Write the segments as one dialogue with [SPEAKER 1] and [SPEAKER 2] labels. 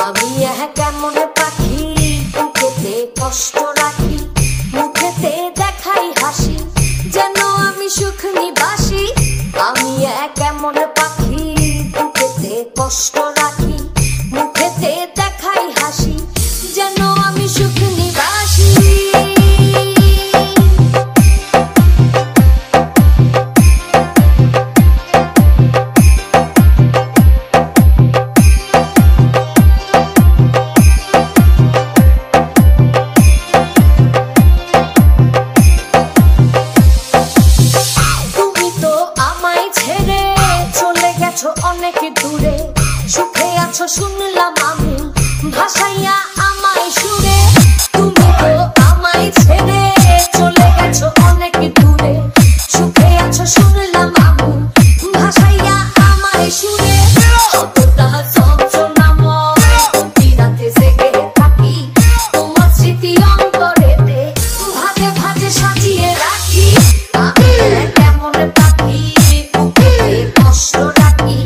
[SPEAKER 1] আমি কেমন পাখি বুকেতে কষ্ট রাখি মুখেতে দেখাই হাসি যেন আমি সুখ নিবাসী। আমি কেমন পাখি বুকেতে কষ্ট রাখি মুখেতে দেখাই হাসি যেন আমি সুখ নিবাসী। অনেক দূরে সুখে আছো শুনলাম আমি ভাসাইয়া আমায় সুরে। তুমি তো আমায় ছেড়ে চলে গেছো অনেক দূরে সুখে আছো শুনলাম আমি ভাসাইয়া আমায় সুরে। কতটা যন্ত্রণাময় প্রতি রাতে জেগে থাকি তোমার স্মৃতি অন্তরেতে ভাজে ভাজে সাজিয়ে রাখি। আমি কেমন পাখি বুকেতে কষ্ট রাখি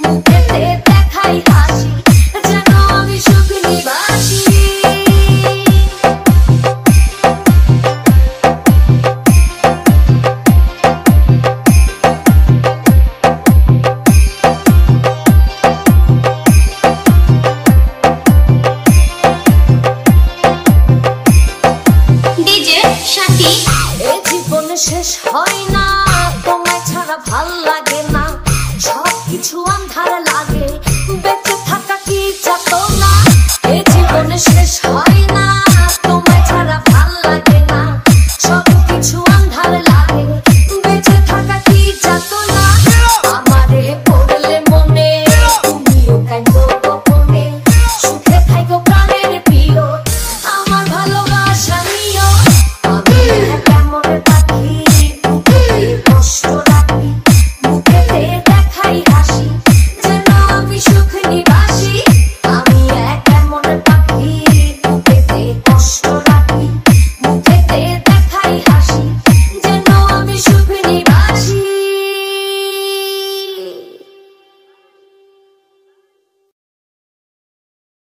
[SPEAKER 1] মুখেতে দেখাই হাসি যেন আমি সুখ নিবাসী। ডিজে সাথী এ জীবন শেষ হয় না